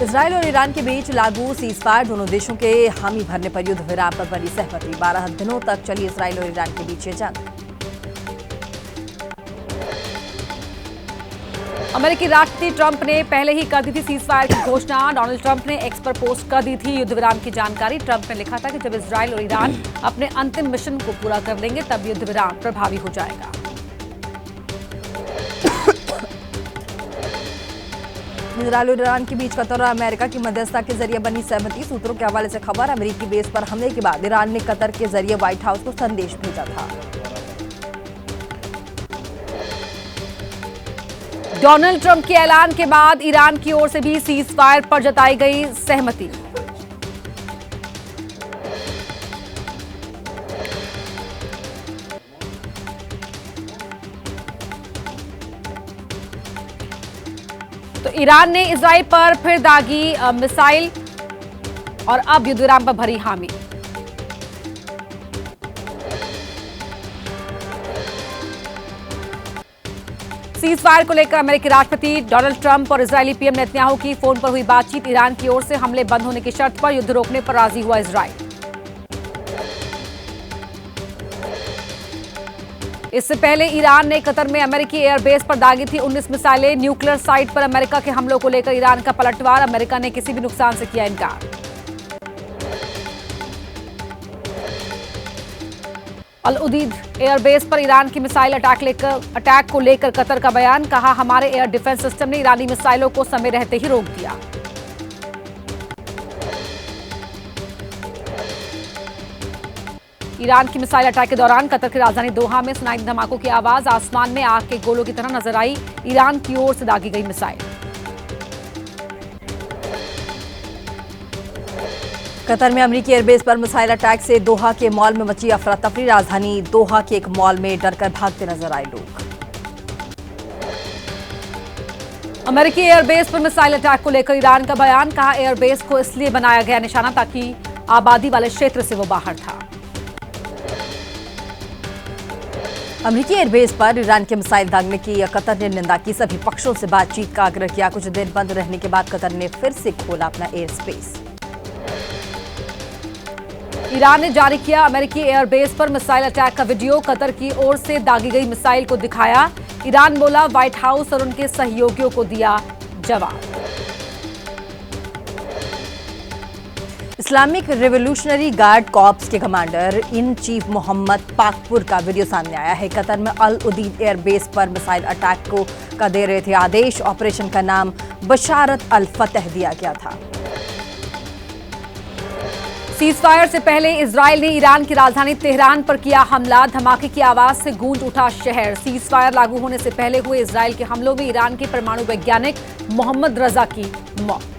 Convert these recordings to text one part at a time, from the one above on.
Israel और Iran के बीच लागू सीजफायर, दोनों देशों के हामी भरने पर युद्ध विराम पर बनी सहमति। 12 दिनों तक चली इजरायल और ईरान के बीच ये जंग। अमेरिकी राष्ट्रपति ट्रंप ने पहले ही कर दी थी सीजफायर की घोषणा। डोनाल्ड ट्रंप ने एक्स पर पोस्ट कर दी थी युद्ध विराम की जानकारी। ट्रंप ने लिखा था कि जब इजरायल और ईरान अपने अंतिम मिशन को पूरा कर लेंगे तब युद्ध विराम प्रभावी हो जाएगा। इजरायल और ईरान के बीच कतर और अमेरिका की मध्यस्थता के जरिए बनी सहमति। सूत्रों के हवाले से खबर, अमेरिकी बेस पर हमले के बाद ईरान ने कतर के जरिए व्हाइट हाउस को संदेश भेजा था। डोनाल्ड ट्रंप के ऐलान के बाद ईरान की ओर से भी सीजफायर पर जताई गई सहमति। तो ईरान ने इजराइल पर फिर दागी मिसाइल और अब युद्ध विराम पर भरी हामी। सीजफायर को लेकर अमेरिकी राष्ट्रपति डोनाल्ड ट्रंप और इजरायली पीएम नेतन्याहू की फोन पर हुई बातचीत। ईरान की ओर से हमले बंद होने की शर्त पर युद्ध रोकने पर राजी हुआ इजरायल। इससे पहले ईरान ने कतर में अमेरिकी एयरबेस पर दागी थी 19 मिसाइलें। न्यूक्लियर साइट पर अमेरिका के हमलों को लेकर ईरान का पलटवार। अमेरिका ने किसी भी नुकसान से किया इनकार। अल उदीद एयरबेस पर ईरान की मिसाइल अटैक को लेकर कतर का बयान। कहा, हमारे एयर डिफेंस सिस्टम ने ईरानी मिसाइलों को समय रहते ही रोक दिया। ईरान की मिसाइल अटैक के दौरान कतर की राजधानी दोहा में सुनाई धमाकों की आवाज। आसमान में आग के गोलों की तरह नजर आई ईरान की ओर से दागी गई मिसाइल। कतर में अमेरिकी एयरबेस पर मिसाइल अटैक से दोहा के मॉल में मची अफरा तफरी। राजधानी दोहा के एक मॉल में डरकर भागते नजर आए लोग। अमेरिकी एयरबेस पर मिसाइल अटैक को लेकर ईरान का बयान। कहा, एयरबेस को इसलिए बनाया गया निशाना ताकि आबादी वाले क्षेत्र से वो बाहर था। अमेरिकी एयरबेस पर ईरान के मिसाइल दागने की कतर ने निंदा की। सभी पक्षों से बातचीत का आग्रह किया। कुछ देर बंद रहने के बाद कतर ने फिर से खोला अपना एयर स्पेस। ईरान ने जारी किया अमेरिकी एयरबेस पर मिसाइल अटैक का वीडियो। कतर की ओर से दागी गई मिसाइल को दिखाया। ईरान बोला, व्हाइट हाउस और उनके सहयोगियों को दिया जवाब। इस्लामिक रिवॉल्यूशनरी गार्ड कॉर्प्स के commander in chief Mohammad Pakpour का वीडियो सामने आया है। कतर में अल उदीद एयरबेस पर मिसाइल अटैक का दे रहे थे आदेश। ऑपरेशन का नाम बशारत अल फतह दिया गया था। सीजफायर से पहले इजरायल ने ईरान की राजधानी तेहरान पर किया हमला। धमाके की आवाज से गूंज उठा शहर। सीजफायर लागू होने से पहले हुए इजरायल के हमलों में ईरान के परमाणु वैज्ञानिक मोहम्मद रजा की मौत।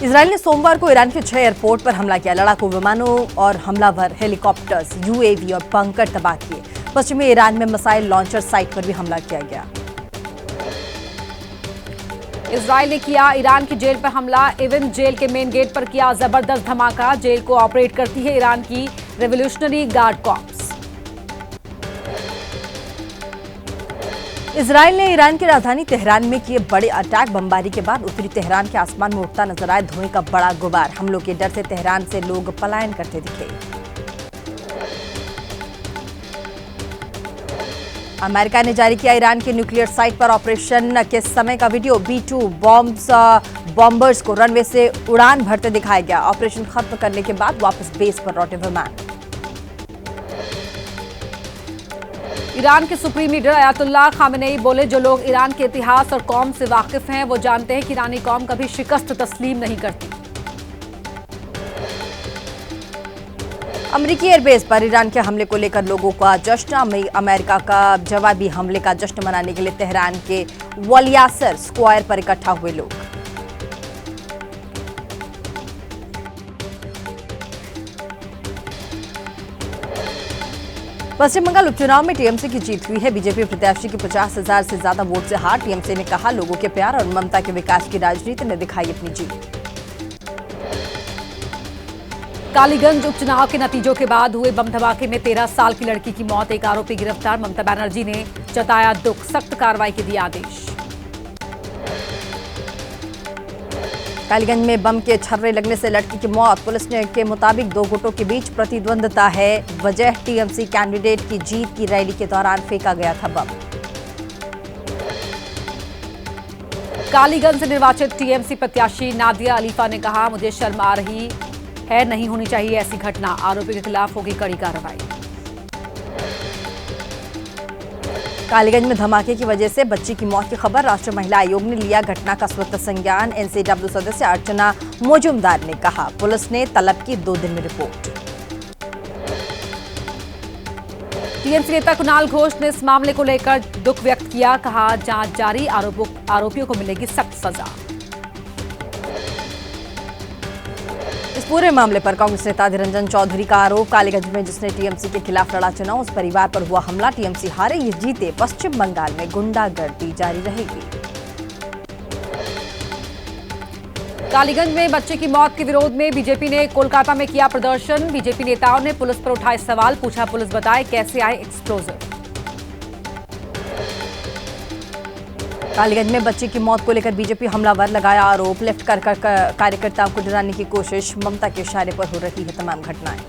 इजरायल ने सोमवार को ईरान के 6 एयरपोर्ट पर हमला किया। लड़ाकू विमानों और हमलावर हेलीकॉप्टर्स, यूएवी और बंकर तबाह किए। पश्चिमी ईरान में मिसाइल लॉन्चर साइट पर भी हमला किया गया। इजरायल ने किया ईरान की जेल पर हमला। इवन जेल के मेन गेट पर किया जबरदस्त धमाका। जेल को ऑपरेट करती है ईरान की रिवॉल्यूशनरी गार्ड कॉर्प्स। इजरायल ने ईरान की राजधानी तेहरान में किए बड़े अटैक। बमबारी के बाद उत्तरी तेहरान के आसमान में उठता नजर आया धुएं का बड़ा गुबार। हमलों के डर से तेहरान से लोग पलायन करते दिखे। अमेरिका ने जारी किया ईरान के न्यूक्लियर साइट पर ऑपरेशन के समय का वीडियो। B-2 बॉम्बर्स को रनवे से उड़ान भरते दिखाया गया। ऑपरेशन खत्म करने के बाद वापस बेस पर लौटे विमान। ईरान के सुप्रीम लीडर अयातुल्लाह खामेनेई बोले, जो लोग ईरान के इतिहास और कौम से वाकिफ हैं वो जानते हैं कि ईरानी कौम कभी शिकस्त तस्लीम नहीं करती। अमेरिकी एयरबेस पर ईरान के हमले को लेकर लोगों का जश्न। अमेरिका का जवाबी हमले का जश्न मनाने के लिए तेहरान के वलियासर स्क्वायर पर इकट्ठा हुए लोग। पश्चिम बंगाल उपचुनाव में टीएमसी की जीत हुई है। बीजेपी प्रत्याशी की 50,000 से ज्यादा वोट से हार। टीएमसी ने कहा, लोगों के प्यार और ममता के विकास की राजनीति ने दिखाई अपनी जीत। कालीगंज उपचुनाव के नतीजों के बाद हुए बम धमाके में 13 साल की लड़की की मौत। एक आरोपी गिरफ्तार। ममता बनर्जी ने जताया दुख। सख्त कार्रवाई के दिए आदेश। कालीगंज में बम के छर्रे लगने से लड़की की मौत। पुलिस के मुताबिक दो गुटों के बीच प्रतिद्वंदता है। वजह टीएमसी कैंडिडेट की जीत की रैली के दौरान फेंका गया था बम। कालीगंज से निर्वाचित टीएमसी प्रत्याशी नादिया अलीफा ने कहा, मुझे शर्म आ रही है, नहीं होनी चाहिए ऐसी घटना। आरोपी के खिलाफ होगी कड़ी कार्रवाई। कालीगंज में धमाके की वजह से बच्ची की मौत की खबर। राष्ट्रीय महिला आयोग ने लिया घटना का स्वतः संज्ञान। एनसीडब्ल्यू सदस्य अर्चना मोजुमदार ने कहा, पुलिस ने तलब की 2 दिन में रिपोर्ट। टीएमसी नेता कुणाल घोष ने इस मामले को लेकर दुख व्यक्त किया। कहा, जांच जारी, आरोपियों को मिलेगी सख्त सजा। इस पूरे मामले पर कांग्रेस नेता अधीर रंजन चौधरी का आरोप। कालीगंज में जिसने टीएमसी के खिलाफ लड़ा चुनाव, उस परिवार पर हुआ हमला। टीएमसी हारे या जीते, पश्चिम बंगाल में गुंडागर्दी जारी रहेगी। कालीगंज में बच्चे की मौत के विरोध में बीजेपी ने कोलकाता में किया प्रदर्शन। बीजेपी नेताओं ने पुलिस पर उठाए सवाल, पूछा पुलिस बताए कैसे आए एक्सप्लोजिव। कालीगंज में बच्ची की मौत को लेकर बीजेपी हमलावर लगाया आरोप। लिफ्ट कर कार्यकर्ताओं को डराने की कोशिश। ममता के इशारे पर हो रही है तमाम घटनाएं।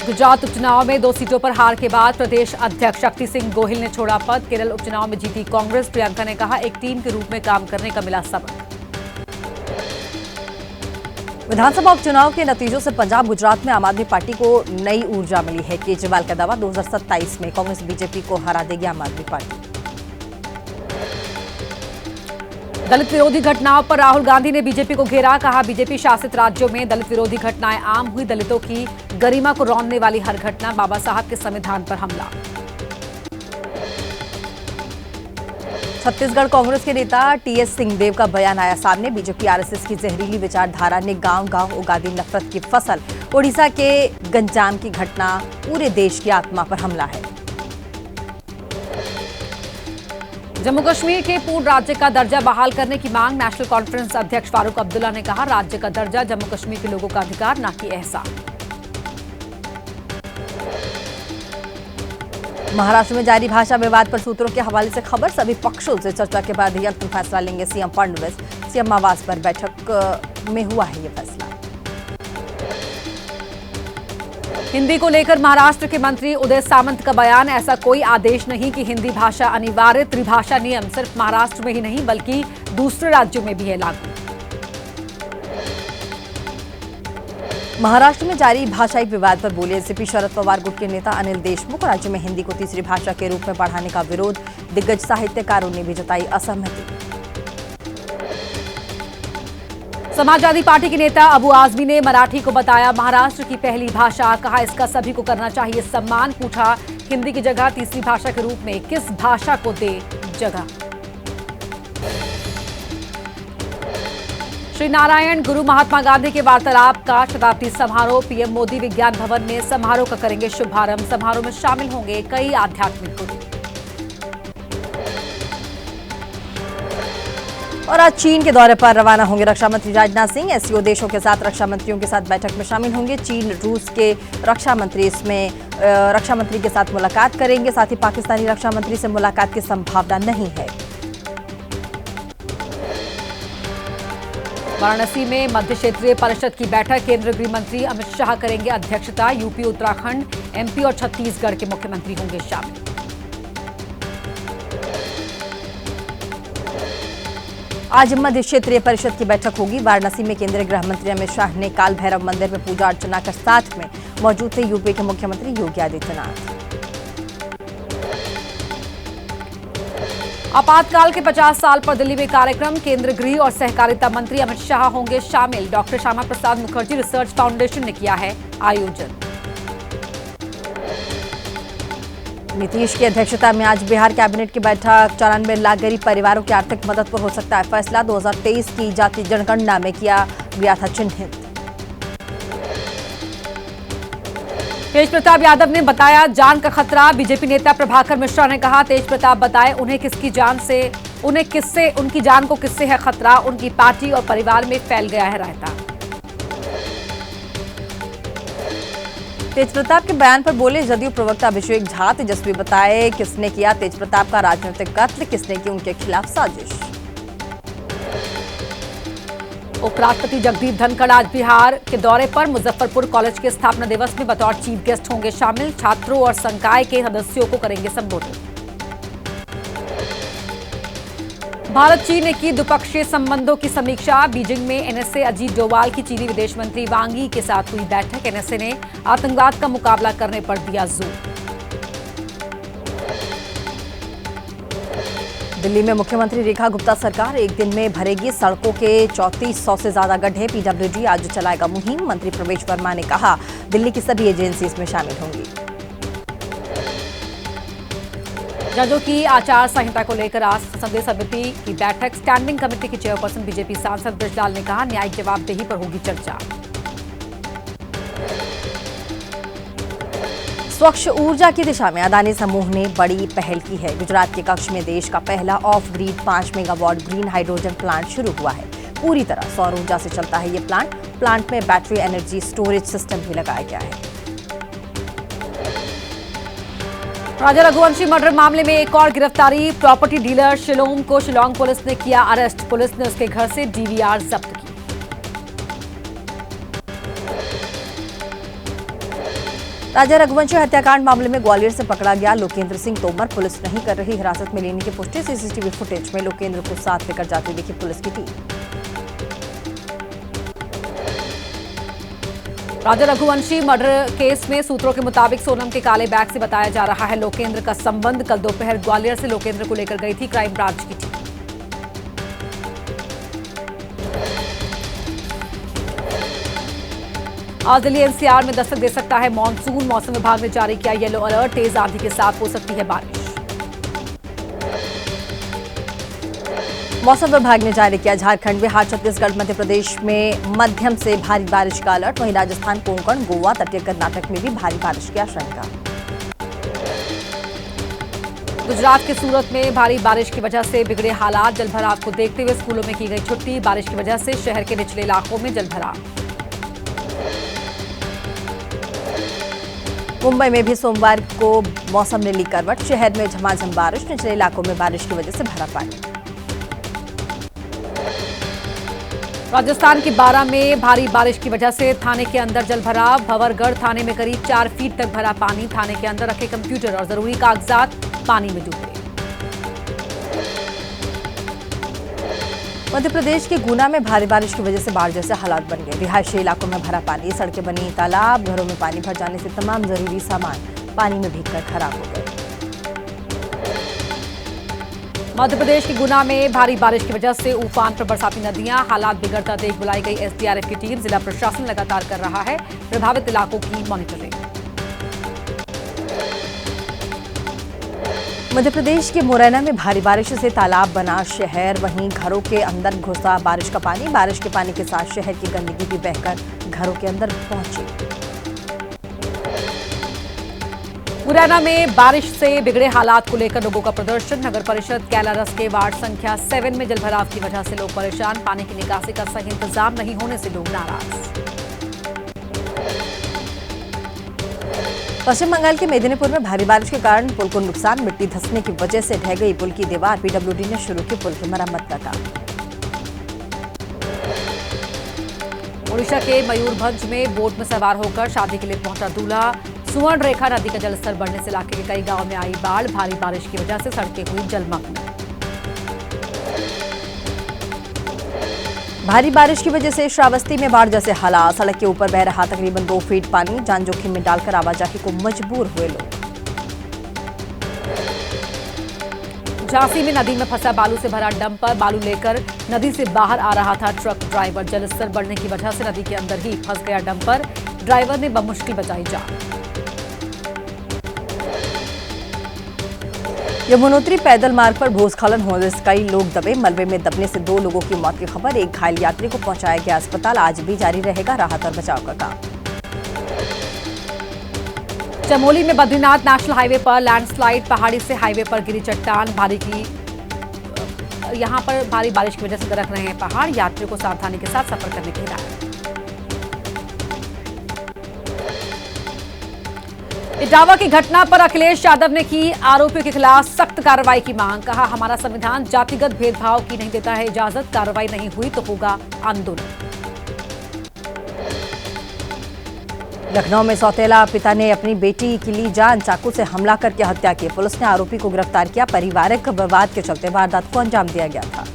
गुजरात उपचुनाव में 2 सीटों पर हार के बाद प्रदेश अध्यक्ष शक्ति सिंह गोहिल ने छोड़ा पद। केरल उपचुनाव में जीती कांग्रेस। प्रियंका ने कहा, एक टीम के रूप में काम करने का मिला सबक। विधानसभा उपचुनाव के नतीजों से पंजाब गुजरात में आम आदमी पार्टी को नई ऊर्जा मिली है। केजरीवाल का दावा, 2027 में कांग्रेस बीजेपी को हरा देगी आम आदमी पार्टी। दलित विरोधी घटनाओं पर राहुल गांधी ने बीजेपी को घेरा। कहा, बीजेपी शासित राज्यों में दलित विरोधी घटनाएं आम हुई। दलितों की गरिमा को रौंदने वाली हर घटना। बाबा साहब के संविधान पर हमला। छत्तीसगढ़ कांग्रेस के नेता टीएस सिंहदेव का बयान आया सामने। बीजेपी आरएसएस की जहरीली विचारधारा ने गांव-गांव उगा दी नफरत की फसल। ओडिशा के गंजाम की घटना पूरे देश की आत्मा पर हमला है। जम्मू कश्मीर के पूर्ण राज्य का दर्जा बहाल करने की मांग। नेशनल कॉन्फ्रेंस अध्यक्ष फारूक अब्दुल्ला ने कहा, राज्य का दर्जा जम्मू कश्मीर के लोगों का अधिकार, न कि एहसान। महाराष्ट्र में जारी भाषा विवाद पर सूत्रों के हवाले से खबर। सभी पक्षों से चर्चा के बाद ही अंतिम फैसला लेंगे सीएम फडणवीस। सीएम आवास पर बैठक में हुआ है यह फैसला। हिंदी को लेकर महाराष्ट्र के मंत्री उदय सामंत का बयान। ऐसा कोई आदेश नहीं कि हिंदी भाषा अनिवार्य। त्रिभाषा नियम सिर्फ महाराष्ट्र में ही नहीं बल्कि दूसरे राज्यों में भी है लागू। महाराष्ट्र में जारी भाषाई विवाद पर बोले एनसीपी शरद पवार गुट के नेता अनिल देशमुख। राज्य में हिंदी को तीसरी भाषा के रूप में बढ़ाने का विरोध। दिग्गज साहित्यकारों ने भी जताई असहमति। समाजवादी पार्टी के नेता अबू आजमी ने मराठी को बताया महाराष्ट्र की पहली भाषा। कहा, इसका सभी को करना चाहिए सम्मान। पूछा, हिंदी की जगह तीसरी भाषा के रूप में किस भाषा को दे जगह। श्री नारायण गुरु महात्मा गांधी के वार्तालाप का शताब्दी समारोह। पीएम मोदी विज्ञान भवन में समारोह का करेंगे शुभारंभ। समारोह में शामिल होंगे कई आध्यात्मिक गुरु। और आज चीन के दौरे पर रवाना होंगे रक्षा मंत्री राजनाथ सिंह। एससीओ देशों के साथ रक्षा मंत्रियों के साथ बैठक में शामिल होंगे। चीन रूस के रक्षा मंत्री इसमें रक्षा मंत्री के साथ मुलाकात करेंगे। साथ ही पाकिस्तानी रक्षा मंत्री से मुलाकात की संभावना नहीं है। वाराणसी में मध्य क्षेत्रीय परिषद की बैठक। केंद्रीय गृह मंत्री अमित शाह करेंगे अध्यक्षता। यूपी, उत्तराखंड, एमपी और छत्तीसगढ़ के मुख्यमंत्री होंगे शामिल। आज मध्य क्षेत्रीय परिषद की बैठक होगी। वाराणसी में केंद्रीय गृह मंत्री अमित शाह ने काल भैरव मंदिर में पूजा अर्चना कर साथ में मौजूद थे यूपी के मुख्यमंत्री योगी आदित्यनाथ। आपातकाल के 50 साल पर दिल्ली में कार्यक्रम। केंद्रीय गृह और सहकारिता मंत्री अमित शाह होंगे शामिल। Doctor Shyama Prasad Mukherjee research foundation ने किया है आयोजन। नीतीश की अध्यक्षता में आज बिहार कैबिनेट की बैठक। 94 लाख गरीब परिवारों की आर्थिक मदद पर हो सकता है फैसला। 2023 की जाति जनगणना में किया गया था चिन्हित। तेज प्रताप यादव ने बताया जान का खतरा। बीजेपी नेता प्रभाकर मिश्रा ने कहा, तेज प्रताप बताए उन्हें उनकी जान को किससे है खतरा। उनकी पार्टी और परिवार में फैल गया है रायता। तेज प्रताप के बयान पर बोले जदयू प्रवक्ता अभिषेक झा। तेजस्वी बताए किसने किया तेज प्रताप का राजनीतिक कत्ल, किसने की उनके खिलाफ साजिश। उपराष्ट्रपति जगदीप धनखड़ आज बिहार के दौरे पर मुजफ्फरपुर कॉलेज के स्थापना दिवस में बतौर चीफ गेस्ट होंगे शामिल। छात्रों और संकाय के सदस्यों को करेंगे संबोधित। भारत चीन ने की द्विपक्षीय संबंधों की समीक्षा। बीजिंग में एनएसए अजीत डोभाल की चीनी विदेश मंत्री वांग यी के साथ हुई बैठक। एनएसए ने आतंकवाद का मुकाबला करने पर दिया जोर। दिल्ली में मुख्यमंत्री रेखा गुप्ता सरकार एक दिन में भरेगी सड़कों के 3400 से ज्यादा गड्ढे। पीडब्ल्यूडी आज चलाएगा मुहिम। मंत्री प्रवेश वर्मा ने कहा दिल्ली की सभी एजेंसी इसमें शामिल होंगी। जजों की आचार संहिता को लेकर आज संसदीय समिति की बैठक। स्टैंडिंग कमेटी की चेयरपर्सन बीजेपी सांसद ब्रजलाल ने कहा न्यायिक जवाबदेही पर होगी चर्चा। स्वच्छ ऊर्जा की दिशा में अदानी समूह ने बड़ी पहल की है। गुजरात के कच्छ में देश का पहला of grid 5 megawatt green hydrogen plant शुरू हुआ है। पूरी तरह सौर ऊर्जा से चलता है ये प्लांट में बैटरी एनर्जी स्टोरेज सिस्टम भी लगाया गया है। राजा रघुवंशी मर्डर मामले में एक और गिरफ्तारी। प्रॉपर्टी डीलर शिलोम को शिलोंग पुलिस ने किया अरेस्ट। पुलिस ने उसके घर से डीवीआर जब्त की। राजा रघुवंशी हत्याकांड मामले में ग्वालियर से पकड़ा गया लोकेंद्र सिंह तोमर। पुलिस नहीं कर रही हिरासत में लेने की पुष्टि। सीसीटीवी फुटेज में लोकेंद्र को साथ लेकर जाती दिखी पुलिस की टीम। राजा रघुवंशी मर्डर केस में सूत्रों के मुताबिक सोनम के काले बैग से बताया जा रहा है लोकेंद्र का संबंध। कल दोपहर ग्वालियर से लोकेंद्र को लेकर गई थी क्राइम ब्रांच की टीम। आज दिल्ली एनसीआर में दस्तक दे सकता है मॉनसून। मौसम विभाग ने जारी किया येलो अलर्ट। तेज आंधी के साथ हो सकती है बारिश। मौसम विभाग ने जारी किया झारखंड, बिहार, छत्तीसगढ़, मध्य प्रदेश में मध्यम से भारी बारिश का अलर्ट। वहीं राजस्थान, कोंकण, गोवा, तटीय कर्नाटक में भी भारी बारिश की आशंका। गुजरात के सूरत में भारी बारिश की वजह से बिगड़े हालात। जलभराव को देखते हुए स्कूलों में की गई छुट्टी। बारिश की वजह से शहर के निचले इलाकों में जलभराव। मुंबई में भी सोमवार को मौसम ने ली करवट। शहर में झमाझम बारिश। निचले इलाकों में बारिश की वजह से भरा पानी। राजस्थान के बारां में भारी बारिश की वजह से थाने के अंदर जलभराव। भंवरगढ़ थाने में करीब 4 फीट तक भरा पानी। थाने के अंदर रखे कंप्यूटर और जरूरी कागजात पानी में डूबे। मध्य प्रदेश के गुना में भारी बारिश की वजह से बाढ़ जैसे हालात बन गए। रिहायशी इलाकों में भरा पानी। सड़कें बनी तालाब। घरों में पानी भर जाने से तमाम जरूरी सामान पानी में भीगकर खराब हो गए। मध्य प्रदेश के गुना में भारी बारिश की वजह से उफान पर बरसाती नदियां। हालात बिगड़ता देख बुलाई गई एसडीआरएफ की टीम। जिला प्रशासन लगातार कर रहा है प्रभावित इलाकों की मॉनिटरिंग। मध्य प्रदेश के मुरैना में भारी बारिश से तालाब बना शहर। वहीं घरों के अंदर घुसा बारिश का पानी। बारिश के पानी के साथ शहर की गंदगी भी बहकर घरों के अंदर पहुंची। मुरैना में बारिश से बिगड़े हालात को लेकर लोगों का प्रदर्शन। नगर परिषद कैलारस के वार्ड संख्या 7 में जलभराव की वजह से लोग परेशान। पानी की निकासी का सही इंतजाम नहीं होने से लोग नाराज। पश्चिम बंगाल के मेदिनीपुर में भारी बारिश के कारण पुल को नुकसान। मिट्टी धंसने की वजह से ढह गई पुल की दीवार। पीडब्ल्यूडी ने शुरू की पुल की मरम्मत का काम। ओडिशा के मयूरभंज में बोट में सवार होकर शादी के लिए पहुंचा दूल्हा। सुवर्ण रेखा नदी का जलस्तर बढ़ने से इलाके के कई गांवों में आई बाढ़। भारी बारिश की वजह से सड़कें हुई जलमग्न। भारी बारिश की वजह से श्रावस्ती में बाढ़ जैसे हालात। सड़क के ऊपर बह रहा तकरीबन 2 फीट पानी। जान जोखिम में डालकर आवाजाही को मजबूर हुए लोग। झांसी में नदी में फंसा बालू से भरा डंपर। बालू लेकर नदी से बाहर आ रहा था ट्रक ड्राइवर। जलस्तर बढ़ने की वजह से नदी के अंदर ही फंस गया डंपर। ड्राइवर ने बमुश्किल बचाई जान। यमुनोत्री पैदल मार्ग पर भूस्खलन होने से कई लोग दबे। मलबे में दबने से 2 लोगों की मौत की खबर। एक घायल यात्री को पहुंचाया गया अस्पताल। आज भी जारी रहेगा राहत और बचाव का काम। चमोली में बद्रीनाथ नेशनल हाईवे पर लैंडस्लाइड। पहाड़ी से हाईवे पर गिरी चट्टान। यहां पर भारी बारिश की वजह से दरक रहे हैं पहाड़। यात्रियों को सावधानी के साथ सफर करने की हिदायत। इटावा की घटना पर अखिलेश यादव ने की आरोपियों के खिलाफ सख्त कार्रवाई की मांग। कहा, हमारा संविधान जातिगत भेदभाव की नहीं देता है इजाजत, कार्रवाई नहीं हुई तो होगा आंदोलन। लखनऊ में सौतेला पिता ने अपनी बेटी की ली जान, चाकू से हमला करके हत्या की। पुलिस ने आरोपी को गिरफ्तार किया। पारिवारिक विवाद के चलते वारदात को अंजाम दिया गया था।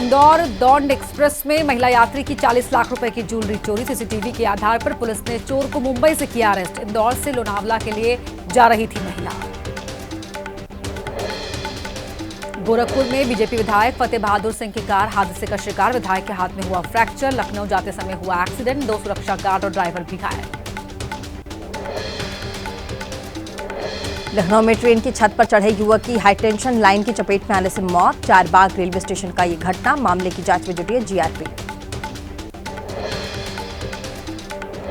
इंदौर दौंड एक्सप्रेस में महिला यात्री की 40 लाख रुपए की ज्वेलरी चोरी। सीसीटीवी के आधार पर पुलिस ने चोर को मुंबई से किया अरेस्ट। इंदौर से लोनावला के लिए जा रही थी महिला। गोरखपुर में बीजेपी विधायक फतेह बहादुर सिंह की कार हादसे का शिकार, विधायक के हाथ में हुआ फ्रैक्चर। लखनऊ जाते समय हुआ एक्सीडेंट, 2 सुरक्षा गार्ड और ड्राइवर भी घायल। लखनऊ में ट्रेन की छत पर चढ़े युवक की हाईटेंशन लाइन की चपेट में आने से मौत। चारबाग रेलवे स्टेशन का ये घटना, मामले की जांच में जुटी है जीआरपी।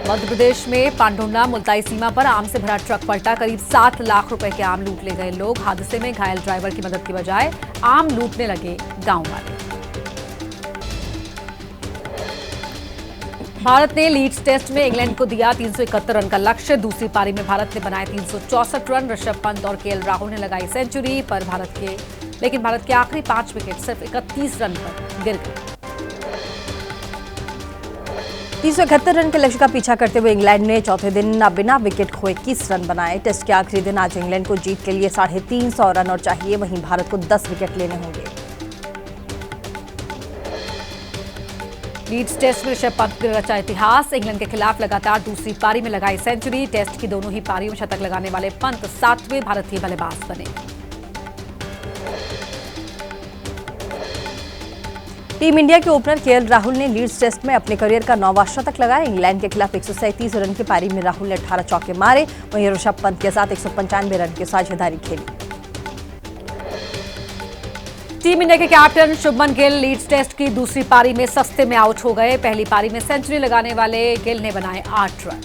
मध्य प्रदेश में पांडुंडा मुल्ताई सीमा पर आम से भरा ट्रक पलटा, करीब 7 लाख रुपए के आम लूट ले गए लोग। हादसे में घायल ड्राइवर की मदद की बजाय आम लूटने लगे गांव वाले। भारत ने लीड्स टेस्ट में इंग्लैंड को दिया 371 रन का लक्ष्य। दूसरी पारी में भारत ने बनाए 364 रन। ऋषभ पंत और केएल राहुल ने लगाई सेंचुरी, लेकिन भारत के आखिरी 5 विकेट सिर्फ 31 रन पर गिर गए। 371 रन के लक्ष्य का पीछा करते हुए इंग्लैंड ने चौथे दिन बिना विकेट खोए 21 रन बनाए। टेस्ट के आखिरी दिन आज इंग्लैंड को जीत के लिए 350 रन और चाहिए, वहीं भारत को 10 विकेट लेने होंगे। लीड्स टेस्ट में ऋषभ पंत ने रचा इतिहास। इंग्लैंड के खिलाफ लगातार दूसरी पारी में लगाई सेंचुरी। टेस्ट की दोनों ही पारियों में शतक लगाने वाले पंत 7वें भारतीय बल्लेबाज बने। टीम इंडिया के ओपनर केएल राहुल ने लीड्स टेस्ट में अपने करियर का 9वां शतक लगाया। इंग्लैंड के खिलाफ 137 रन की पारी में राहुल ने 18 चौके मारे, वहीं ऋषभ पंत के साथ 195 रन की साझेदारी खेली। टीम इंडिया के captain Shubman Gill Leeds test की दूसरी पारी में सस्ते में आउट हो गए। पहली पारी में सेंचुरी लगाने वाले गिल ने बनाए 8 रन।